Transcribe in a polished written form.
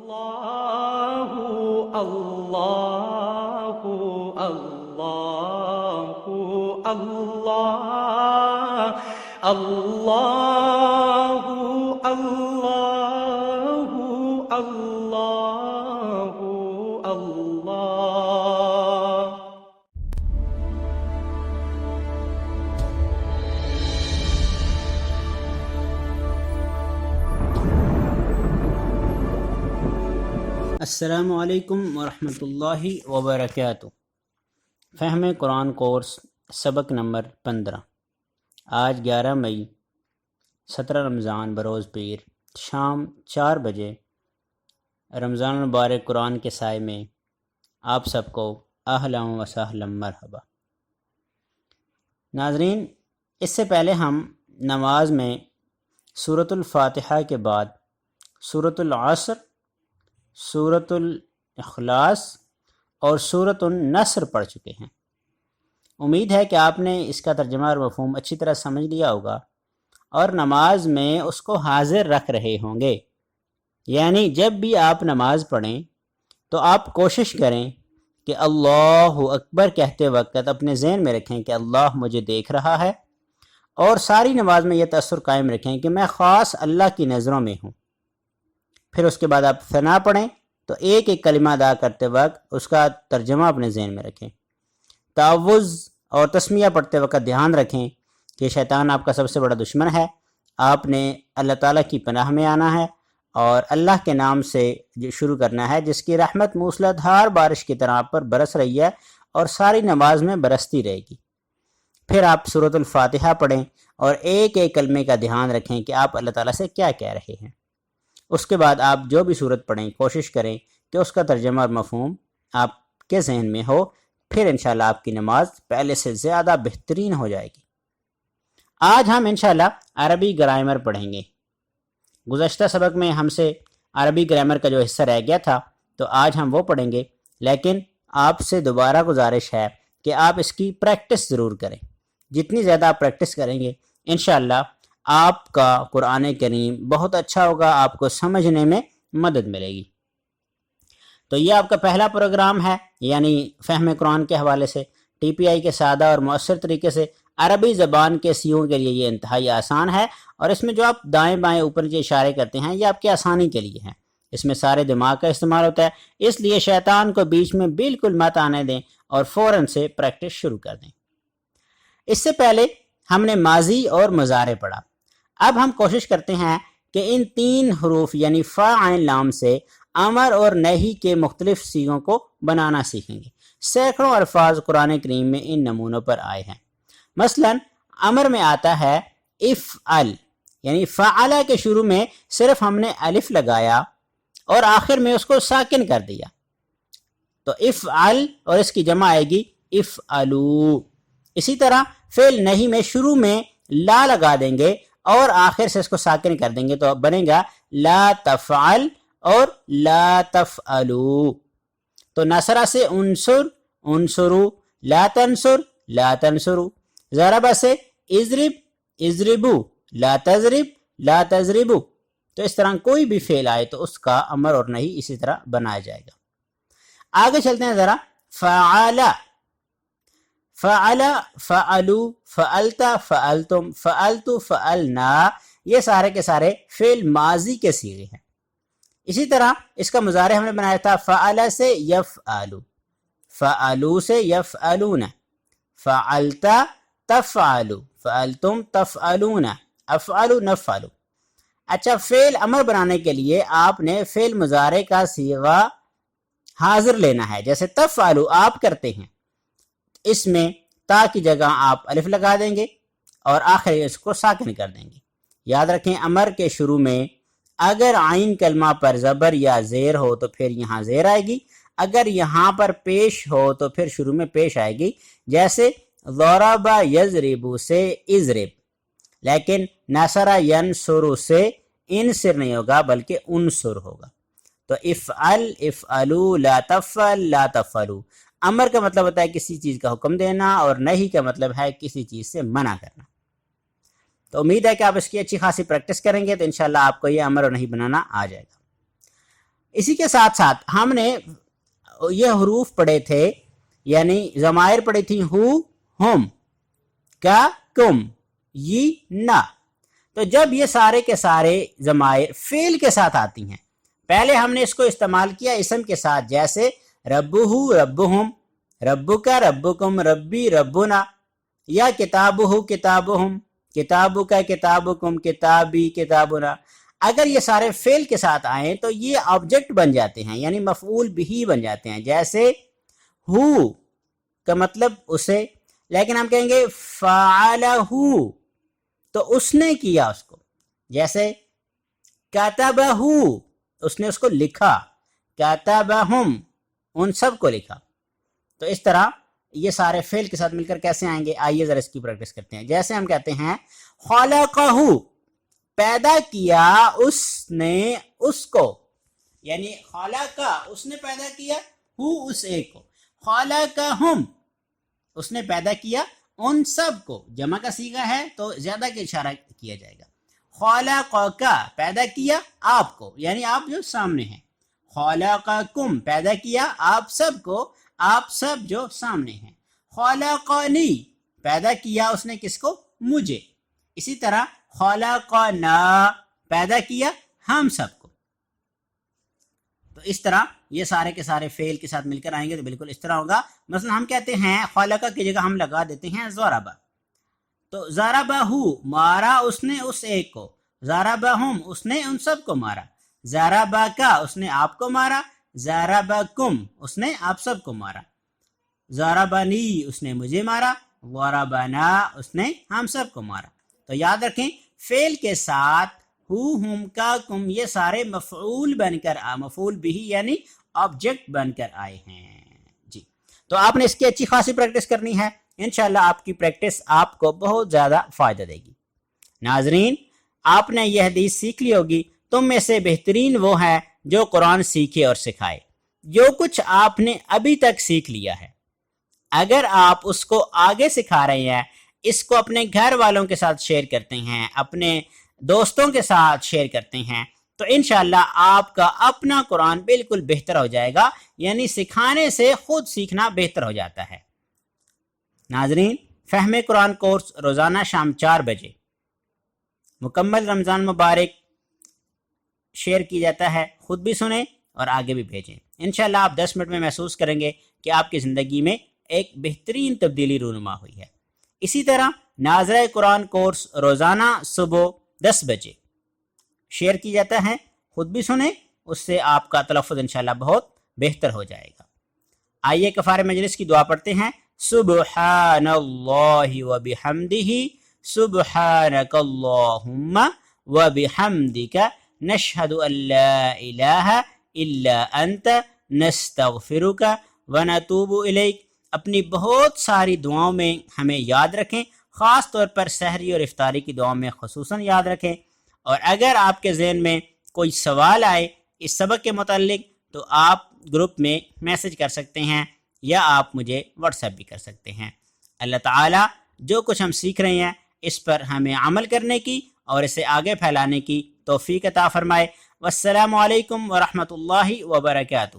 الله الله الله الله الله الله الله الله. السلام علیکم ورحمۃ اللہ وبرکاتہ۔ فہم قرآن کورس سبق نمبر 15۔ آج 11 مئی 17 رمضان بروز پیر شام 4 بجے رمضان المبارک قرآن کے سائے میں آپ سب کو اہلا و سہلا مرحبا۔ ناظرین، اس سے پہلے ہم نماز میں سورۃ الفاتحہ کے بعد سورۃ العصر، سورۃ الاخلاص اور سورۃ النصر پڑھ چکے ہیں۔ امید ہے کہ آپ نے اس کا ترجمہ اور مفہوم اچھی طرح سمجھ لیا ہوگا اور نماز میں اس کو حاضر رکھ رہے ہوں گے۔ یعنی جب بھی آپ نماز پڑھیں تو آپ کوشش کریں کہ اللہ اکبر کہتے وقت اپنے ذہن میں رکھیں کہ اللہ مجھے دیکھ رہا ہے، اور ساری نماز میں یہ تاثر قائم رکھیں کہ میں خاص اللہ کی نظروں میں ہوں۔ پھر اس کے بعد آپ ثنا پڑھیں تو ایک ایک کلمہ ادا کرتے وقت اس کا ترجمہ اپنے ذہن میں رکھیں۔ تعوذ اور تسمیہ پڑھتے وقت دھیان رکھیں کہ شیطان آپ کا سب سے بڑا دشمن ہے، آپ نے اللہ تعالیٰ کی پناہ میں آنا ہے اور اللہ کے نام سے شروع کرنا ہے، جس کی رحمت موسلادھار بارش کی طرح آپ پر برس رہی ہے اور ساری نماز میں برستی رہے گی۔ پھر آپ سورۃ الفاتحہ پڑھیں اور ایک ایک کلمے کا دھیان رکھیں کہ آپ اللہ تعالیٰ سے کیا کہہ رہے ہیں۔ اس کے بعد آپ جو بھی سورت پڑھیں کوشش کریں کہ اس کا ترجمہ اور مفہوم آپ کے ذہن میں ہو، پھر انشاءاللہ آپ کی نماز پہلے سے زیادہ بہترین ہو جائے گی۔ آج ہم انشاءاللہ عربی گرامر پڑھیں گے۔ گزشتہ سبق میں ہم سے عربی گرامر کا جو حصہ رہ گیا تھا تو آج ہم وہ پڑھیں گے، لیکن آپ سے دوبارہ گزارش ہے کہ آپ اس کی پریکٹس ضرور کریں۔ جتنی زیادہ آپ پریکٹس کریں گے انشاءاللہ آپ کا قرآن کریم بہت اچھا ہوگا، آپ کو سمجھنے میں مدد ملے گی۔ تو یہ آپ کا پہلا پروگرام ہے، یعنی فہم قرآن کے حوالے سے ٹی پی آئی کے سادہ اور مؤثر طریقے سے عربی زبان کے سیکھوں کے لیے یہ انتہائی آسان ہے، اور اس میں جو آپ دائیں بائیں اوپر نیچے اشارے کرتے ہیں یہ آپ کی آسانی کے لیے ہیں۔ اس میں سارے دماغ کا استعمال ہوتا ہے، اس لیے شیطان کو بیچ میں بالکل مت آنے دیں اور فوراً سے پریکٹس شروع کر دیں۔ اس سے پہلے ہم نے ماضی اور مضارع پڑھا۔ اب ہم کوشش کرتے ہیں کہ ان 3 حروف یعنی فا عین لام سے امر اور نہی کے مختلف صیغوں کو بنانا سیکھیں گے۔ سینکڑوں الفاظ قرآن کریم میں ان نمونوں پر آئے ہیں۔ مثلا امر میں آتا ہے افعل، یعنی فعل کے شروع میں صرف ہم نے الف لگایا اور آخر میں اس کو ساکن کر دیا، تو افعل اور اس کی جمع آئے گی افعلو۔ اسی طرح فعل نہی میں شروع میں لا لگا دیں گے اور آخر سے اس کو ساکن کر دیں گے تو اب بنے گا لا تفعل اور لا تفعلو۔ تو نصرہ سے انصر انصرو، لا تنصر لا تنصرو، ضربہ سے اضرب اضربو، لا تضرب لا تضربو۔ تو اس طرح کوئی بھی فعل آئے تو اس کا امر اور نہی اسی طرح بنایا جائے گا۔ آگے چلتے ہیں ذرا۔ فعل، فعل، فعلو، فعلت، فعلتم، فعلت، فعلنا، یہ سارے کے سارے فعل ماضی کے صیغے ہیں۔ اسی طرح اس کا مضارع ہم نے بنایا تھا فعل سے یفعلو، فعلو سے یفعلون، فعلت تفعلو، فعلتم تفعلون، افعلو نفعلو۔ اچھا، فعل امر بنانے کے لیے آپ نے فعل مضارع کا صیغہ حاضر لینا ہے، جیسے تفعلو آپ کرتے ہیں، اس میں تا کی جگہ آپ الف لگا دیں گے اور آخر اس کو ساکن کر دیں گے۔ یاد رکھیں امر کے شروع میں اگر عین کلمہ پر زبر یا زیر ہو تو پھر یہاں زیر آئے گی، اگر یہاں پر پیش ہو تو پھر شروع میں پیش آئے گی، جیسے ضرب یضرب سے اضرب، لیکن نصر ینصر سے انصر نہیں ہوگا بلکہ انصر ہوگا۔ تو افعل افعلو، لا تفعل لا تفعلو۔ امر کا مطلب ہوتا ہے کسی چیز کا حکم دینا اور نہی کا مطلب ہے کسی چیز سے منع کرنا۔ تو امید ہے کہ آپ اس کی اچھی خاصی پریکٹس کریں گے تو انشاءاللہ آپ کو یہ امر اور نہی بنانا آ جائے گا۔ اسی کے ساتھ ساتھ ہم نے یہ حروف پڑھے تھے، یعنی ضمائر پڑھی تھی ہو، ہم، کا، کم، یہ، نا. تو جب یہ سارے کے سارے ضمائر فعل کے ساتھ آتی ہیں، پہلے ہم نے اس کو استعمال کیا اسم کے ساتھ، جیسے ربہ ربہم، ربک ربکم، ربی ربنا، یا کتابہ کتابہم، کتابک کتابکم، کتابی کتابنا. اگر یہ سارے فعل کے ساتھ آئیں تو یہ آبجیکٹ بن جاتے ہیں، یعنی مفعول بھی بن جاتے ہیں. جیسے ہو کا مطلب اسے، لیکن ہم کہیں گے فعلہ، تو اس نے کیا اس کو. جیسے کتبہ، اس نے اس کو لکھا، کتبہم، ان سب کو لکھا. تو اس طرح یہ سارے فعل کے ساتھ مل کر کیسے آئیں گے، آئیے ذرا اس کی پریکٹس کرتے ہیں. جیسے ہم کہتے ہیں خلقہ، پیدا کیا اس نے اس کو، یعنی خلقہ اس نے پیدا کیا، ہو اس ایک کو، خلقہم اس نے پیدا کیا ان سب کو. جمع کا صیغہ ہے تو زیادہ کا اشارہ کیا جائے گا. خلقک پیدا کیا آپ کو، یعنی آپ جو سامنے ہیں. خلقکم پیدا کیا آپ سب کو، آپ سب جو سامنے ہیں. خلقنی پیدا کیا اس نے کس کو، مجھے. اسی طرح خلقنا پیدا کیا ہم سب کو. تو اس طرح یہ سارے کے سارے فعل کے ساتھ مل کر آئیں گے تو بالکل اس طرح ہوگا. مثلا ہم کہتے ہیں خلقہ کی جگہ ہم لگا دیتے ہیں ضربہ، تو ضربہ مارا اس نے اس ایک کو، ضربہم اس نے ان سب کو مارا، ضربکا اس نے آپ کو مارا، ضربکم اس نے آپ سب کو مارا، ضربنی اس نے مجھے مارا، ضربنا اس نے ہم سب کو مارا. تو یاد رکھیں فعل کے ساتھ ہو، ہم، کا، کم یہ سارے مفعول بن کر مفعول بھی یعنی آبجیکٹ بن کر آئے ہیں. جی تو آپ نے اس کی اچھی خاصی پریکٹس کرنی ہے، انشاءاللہ آپ کی پریکٹس آپ کو بہت زیادہ فائدہ دے گی. ناظرین آپ نے یہ حدیث سیکھ لی ہوگی، تم میں سے بہترین وہ ہے جو قرآن سیکھے اور سکھائے. جو کچھ آپ نے ابھی تک سیکھ لیا ہے، اگر آپ اس کو آگے سکھا رہے ہیں، اس کو اپنے گھر والوں کے ساتھ شیئر کرتے ہیں، اپنے دوستوں کے ساتھ شیئر کرتے ہیں، تو انشاءاللہ آپ کا اپنا قرآن بالکل بہتر ہو جائے گا. یعنی سکھانے سے خود سیکھنا بہتر ہو جاتا ہے. ناظرین فہم قرآن کورس روزانہ شام 4 بجے مکمل رمضان مبارک شیئر کی جاتا ہے. خود بھی سنیں اور آگے بھی بھیجیں. انشاءاللہ آپ 10 منٹ میں محسوس کریں گے کہ آپ کی زندگی میں ایک بہترین تبدیلی رونما ہوئی ہے. اسی طرح ناظرہ قرآن کورس روزانہ صبح 10 بجے شیئر کی جاتا ہے. خود بھی سنیں، اس سے آپ کا تلفظ انشاءاللہ بہت بہتر ہو جائے گا. آئیے کفارہ مجلس کی دعا پڑھتے ہیں. سبحان اللہ و بحمدہ، سبحانک اللہم و بحمدک، نشہد ان لا الہ الا انت، نستغفرک و نتوب الیک. اپنی بہت ساری دعاؤں میں ہمیں یاد رکھیں، خاص طور پر سحری اور افطاری کی دعاؤں میں خصوصاً یاد رکھیں. اور اگر آپ کے ذہن میں کوئی سوال آئے اس سبق کے متعلق تو آپ گروپ میں میسج کر سکتے ہیں یا آپ مجھے واٹس ایپ بھی کر سکتے ہیں. اللہ تعالیٰ جو کچھ ہم سیکھ رہے ہیں اس پر ہمیں عمل کرنے کی اور اسے آگے پھیلانے کی توفیق عطا فرمائے. والسلام علیکم ورحمۃ اللہ وبرکاتہ.